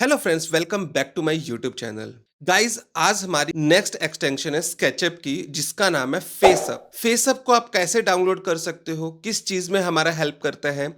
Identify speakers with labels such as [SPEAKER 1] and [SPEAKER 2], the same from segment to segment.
[SPEAKER 1] Hello friends, welcome back to my YouTube channel. Guys, आज हमारी next extension है SketchUp की, जिसका नाम है फेसअप। फेसअप को आप कैसे डाउनलोड कर सकते हो, किस चीज में हमारा हेल्प करता है?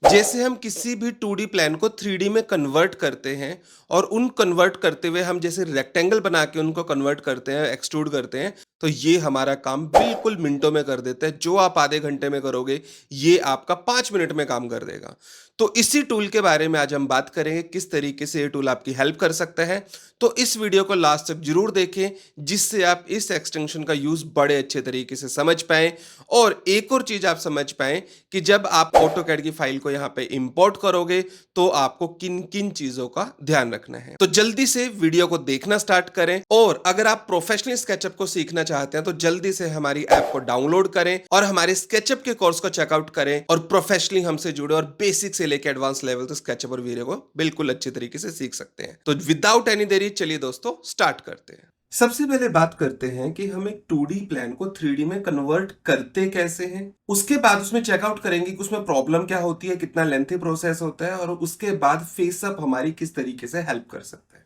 [SPEAKER 1] जैसे हम किसी भी 2D प्लान को 3D में कन्वर्ट करते हैं और उन कन्वर्ट करते हुए हम जैसे रेक्टेंगल बना के उनको कन्वर्ट करते हैं, एक्सट्रूड करते हैं, तो ये हमारा काम बिल्कुल मिनटों में कर देता है। जो आप आधे घंटे में करोगे, ये आपका 5 मिनट में काम कर देगा। तो इसी टूल के बारे में आज हम बात करेंगे, किस तरीके से ये टूल आपकी हेल्प कर सकता है। तो इस वीडियो को लास्ट तक जरूर देखें, जिससे आप इस एक्सटेंशन का यूज बड़े अच्छे तरीके से समझ पाएं। और एक और चीज आप समझ पाएं कि जब आप ऑटोकैड की फाइल को यहाँ पे इंपोर्ट करोगे, तो आपको किन किन चीजों का ध्यान रखना है। तो जल्दी से वीडियो को देखना स्टार्ट करें, और अगर आप प्रोफेशनल स्केचअप को सीखना चाहते हैं तो जल्दी से हमारी ऐप को डाउनलोड करें और हमारे स्केचअप के कोर्स को चेकआउट करें और प्रोफेशनली हमसे जुड़े और बेसिक से लेकर एडवांस लेवल तक स्केचअप और वीडियो को बिल्कुल अच्छे तरीके से सीख सकते हैं। तो विदाउट एनी देरी चलिए दोस्तों स्टार्ट करते हैं। सबसे पहले बात करते हैं कि हम एक 2D प्लान को 3D में कन्वर्ट करते कैसे हैं। उसके बाद उसमें चेकआउट करेंगे कि उसमें प्रॉब्लम क्या होती है, कितना लेंथी प्रोसेस होता है, और उसके बाद फेसअप हमारी किस तरीके से हेल्प कर सकता है।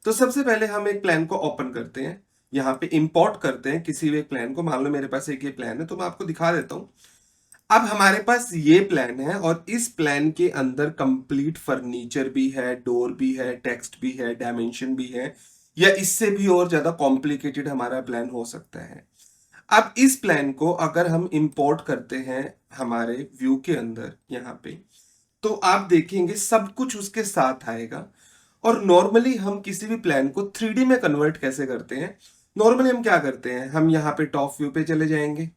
[SPEAKER 1] तो सबसे पहले हम एक प्लान को ओपन करते हैं, यहाँ पे इंपोर्ट करते हैं किसी भी एक प्लान को। मान लो मेरे पास एक ये प्लान है, तो मैं आपको दिखा देता हूँ। अब हमारे पास ये प्लान है और इस प्लान के अंदर कंप्लीट फर्नीचर भी है, डोर भी है, टेक्स्ट भी है, डायमेंशन भी है, या इससे भी और ज्यादा कॉम्प्लिकेटेड हमारा प्लान हो सकता है। अब इस प्लान को अगर हम इंपोर्ट करते हैं हमारे व्यू के अंदर यहाँ पे, तो आप देखेंगे सब कुछ उसके साथ आएगा। और नॉर्मली हम किसी भी प्लान को 3D में कन्वर्ट कैसे करते हैं? नॉर्मली हम क्या करते हैं, हम यहाँ पे टॉप व्यू पे चले जाएंगे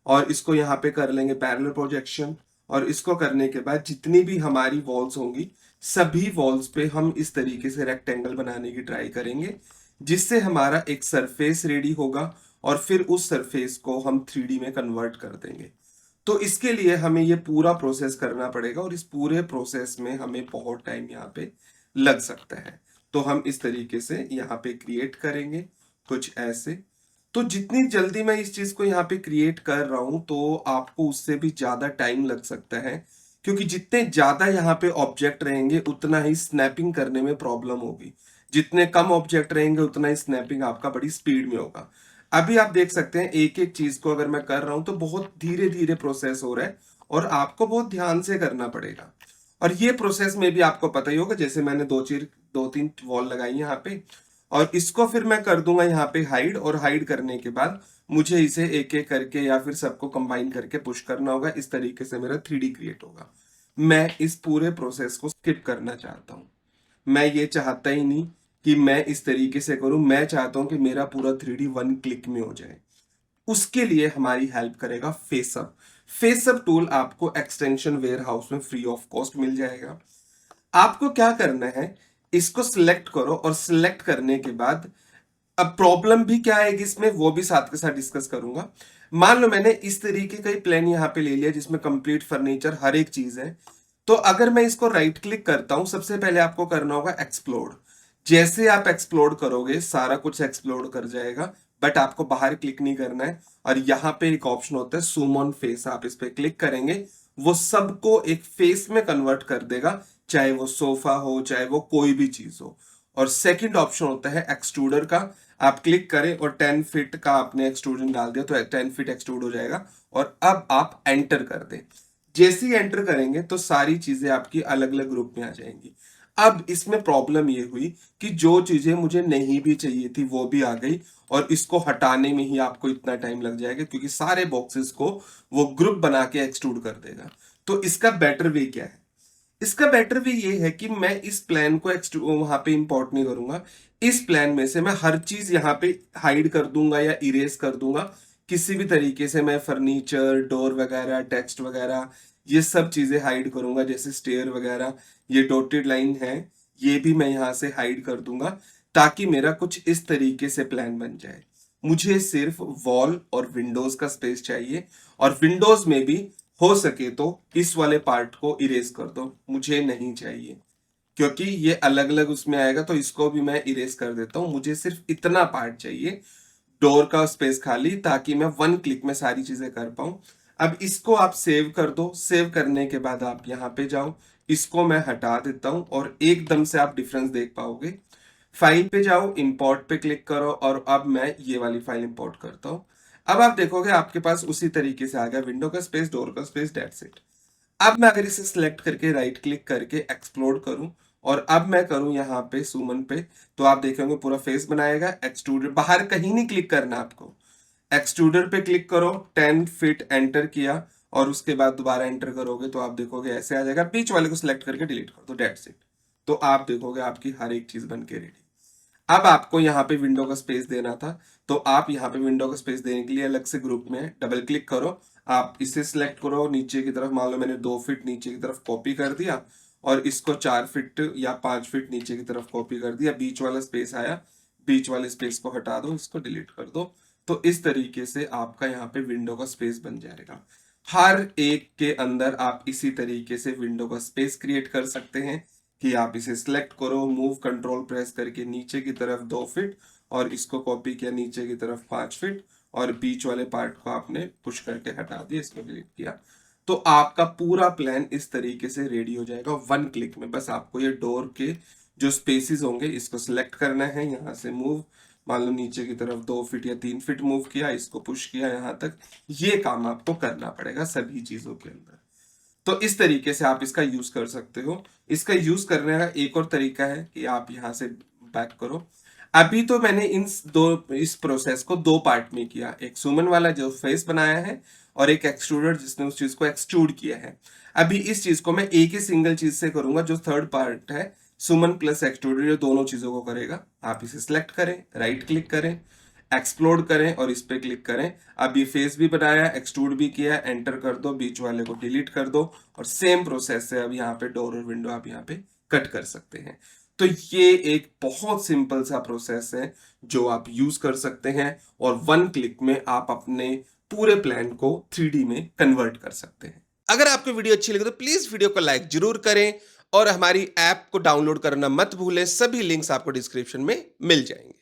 [SPEAKER 1] और इसको यहाँ पे कर लेंगे पैरेलल प्रोजेक्शन। और इसको करने के बाद जितनी भी हमारी वॉल्स होंगी, सभी वॉल्स पे हम इस तरीके से रेक्टेंगल बनाने की ट्राई करेंगे, जिससे हमारा एक सरफेस रेडी होगा। और फिर उस सरफेस को हम 3D में कन्वर्ट कर देंगे। तो इसके लिए हमें ये पूरा प्रोसेस करना पड़ेगा, और इस पूरे प्रोसेस में हमें बहुत टाइम यहाँ पे लग सकता है। तो हम इस तरीके से यहाँ पे क्रिएट करेंगे कुछ ऐसे। तो जितनी जल्दी मैं इस चीज को यहाँ पे क्रिएट कर रहा हूं, तो आपको उससे भी ज्यादा टाइम लग सकता है, क्योंकि जितने ज्यादा यहाँ पे ऑब्जेक्ट रहेंगे उतना ही स्नैपिंग करने में प्रॉब्लम होगी। जितने कम ऑब्जेक्ट रहेंगे उतना ही स्नैपिंग आपका बड़ी स्पीड में होगा। अभी आप देख सकते हैं एक एक चीज को अगर मैं कर रहा हूं तो बहुत धीरे धीरे प्रोसेस हो रहा है, और आपको बहुत ध्यान से करना पड़ेगा। और ये प्रोसेस में भी आपको पता ही होगा, जैसे मैंने दो तीन वॉल लगाई यहाँ पे, और इसको फिर मैं कर दूंगा यहाँ पे हाइड। और हाइड करने के बाद मुझे इसे एक एक करके या फिर सबको कंबाइन करके पुश करना होगा। इस तरीके से मेरा 3D क्रिएट होगा। मैं इस पूरे प्रोसेस को स्किप करना चाहता हूँ। मैं ये चाहता ही नहीं कि मैं इस तरीके से करूं। मैं चाहता हूं कि मेरा पूरा 3D 1 क्लिक में हो जाए। उसके लिए हमारी हेल्प करेगा फेसअप। फेसअप टूल आपको एक्सटेंशन वेयर हाउस में फ्री ऑफ कॉस्ट मिल जाएगा। आपको क्या करना है, इसको सिलेक्ट करो, और सिलेक्ट करने के बाद अब प्रॉब्लम भी क्या आएगी इसमें वो भी साथ के साथ डिस्कस करूंगा। मान लो मैंने इस तरीके का ही प्लान यहाँ पे ले लिया, जिसमें कंप्लीट फर्नीचर हर एक चीज है। तो अगर मैं इसको राइट क्लिक करता हूं, सबसे पहले आपको करना होगा एक्सप्लोर। जैसे आप एक्सप्लोर करोगे सारा कुछ एक्सप्लोर कर जाएगा, बट आपको बाहर क्लिक नहीं करना है। और यहाँ पे एक ऑप्शन होता है जूम ऑन फेस, आप इस पे क्लिक करेंगे, वो सबको एक फेस में कन्वर्ट कर देगा, चाहे वो सोफा हो चाहे वो कोई भी चीज हो। और सेकंड ऑप्शन होता है एक्सट्रूडर का। आप क्लिक करें और 10 फीट का आपने एक्सट्रूजन डाल दिया तो 10 फीट एक्सट्रूड हो जाएगा। और अब आप एंटर कर दें। जैसे ही एंटर करेंगे तो सारी चीजें आपकी अलग अलग ग्रुप में आ जाएंगी। अब इसमें प्रॉब्लम ये हुई कि जो चीजें मुझे नहीं भी चाहिए थी वो भी आ गई, और इसको हटाने में ही आपको इतना टाइम लग जाएगा, क्योंकि सारे बॉक्सेस को वो ग्रुप बना के एक्सट्रूड कर देगा। तो इसका बेटर वे क्या है? इसका बेटर वे ये है कि मैं इस प्लान को वहां पे इंपोर्ट नहीं करूंगा। इस प्लान में से मैं हर चीज यहाँ पे हाइड कर दूंगा या इरेज कर दूंगा। किसी भी तरीके से मैं फर्नीचर, डोर वगैरह, टेक्स्ट वगैरह, ये सब चीजें हाइड करूंगा। जैसे स्टेयर वगैरह, ये डॉटेड लाइन है, ये भी मैं यहाँ से हाइड कर दूंगा, ताकि मेरा कुछ इस तरीके से प्लान बन जाए। मुझे सिर्फ वॉल और विंडोज का स्पेस चाहिए, और विंडोज में भी हो सके तो इस वाले पार्ट को इरेज कर दो, मुझे नहीं चाहिए, क्योंकि ये अलग अलग उसमें आएगा। तो इसको भी मैं इरेज कर देता हूं, मुझे सिर्फ इतना पार्ट चाहिए, डोर का स्पेस खाली, ताकि मैं 1 क्लिक में सारी चीजें कर पाऊं। अब इसको आप सेव कर दो। सेव करने के बाद आप यहाँ पे जाओ, इसको मैं हटा देता हूं और एकदम से आप डिफरेंस देख पाओगे। फाइल पे जाओ, इंपोर्ट पे क्लिक करो और अब मैं ये वाली फाइल इंपोर्ट करता हूं। अब आप देखोगे आपके पास उसी तरीके से आ गया, विंडो का स्पेस, डोर का स्पेस, दैट्स इट। अब मैं अगर इसे सिलेक्ट करके राइट क्लिक करके एक्सप्लोर करूं और अब मैं करूं यहाँ पे सुमन पे, तो आप देखेंगे पूरा फेस बनाएगा। एक्सट्रूडर बाहर कहीं नहीं क्लिक करना आपको, एक्सट्रूडर पे क्लिक करो, 10 फीट एंटर किया और उसके बाद दोबारा एंटर करोगे तो आप देखोगे ऐसे आ जाएगा। बीच वाले को सिलेक्ट करके डिलीट कर दो, दैट्स इट। तो आप देखोगे आपकी हर एक चीज बन के रेडी। अब आपको यहाँ पे विंडो का स्पेस देना था, तो आप यहाँ पे विंडो का स्पेस देने के लिए अलग से ग्रुप में डबल क्लिक करो, आप इसे सिलेक्ट करो नीचे की तरफ, मान लो मैंने 2 फीट नीचे की तरफ कॉपी कर दिया और इसको 4 फीट या 5 फीट नीचे की तरफ कॉपी कर दिया, बीच वाला स्पेस आया, बीच वाले स्पेस को हटा दो, इसको डिलीट कर दो। तो इस तरीके से आपका यहाँ पे विंडो का स्पेस बन जाएगा। हर एक के अंदर आप इसी तरीके से विंडो का स्पेस क्रिएट कर सकते हैं कि आप इसे सिलेक्ट करो, मूव कंट्रोल प्रेस करके नीचे की तरफ 2 फीट और इसको कॉपी किया नीचे की तरफ 5 फीट और बीच वाले पार्ट को आपने पुश करके हटा दिया, इसको डिलीट किया। तो आपका पूरा प्लान इस तरीके से रेडी हो जाएगा 1 क्लिक में। बस आपको ये डोर के जो स्पेसिस होंगे इसको सिलेक्ट करना है, यहाँ से मूव, मान लो नीचे की तरफ 2 फीट या 3 फीट मूव किया, इसको पुश किया यहाँ तक। ये काम आपको करना पड़ेगा सभी चीजों के अंदर। तो इस तरीके से आप इसका यूज कर सकते हो। इसका यूज करने का एक और तरीका है कि आप यहां से बैक करो। अभी तो मैंने इस प्रोसेस को 2 पार्ट में किया, एक सुमन वाला जो फेस बनाया है और एक एक्सट्रूडर जिसने उस चीज को एक्सट्रूड किया है। अभी इस चीज को मैं एक ही सिंगल चीज से करूंगा, जो थर्ड पार्ट है सुमन प्लस एक्सट्रूडर, जो दोनों चीजों को करेगा। आप इसे सिलेक्ट करें, राइट क्लिक करें, एक्सप्लोर करें और इस पे क्लिक करें। अब ये फेस भी बनाया, एक्सट्रूड भी किया, एंटर कर दो, बीच वाले को डिलीट कर दो और सेम प्रोसेस से अब यहाँ पे डोर और विंडो आप यहाँ पे कट कर सकते हैं। तो ये एक बहुत सिंपल सा प्रोसेस है जो आप यूज कर सकते हैं और 1 क्लिक में आप अपने पूरे प्लान को 3D में कन्वर्ट कर सकते हैं। अगर आपको वीडियो अच्छी लगे तो प्लीज वीडियो को लाइक जरूर करें और हमारी ऐप को डाउनलोड करना मत भूलें। सभी लिंक्स आपको डिस्क्रिप्शन में मिल जाएंगे।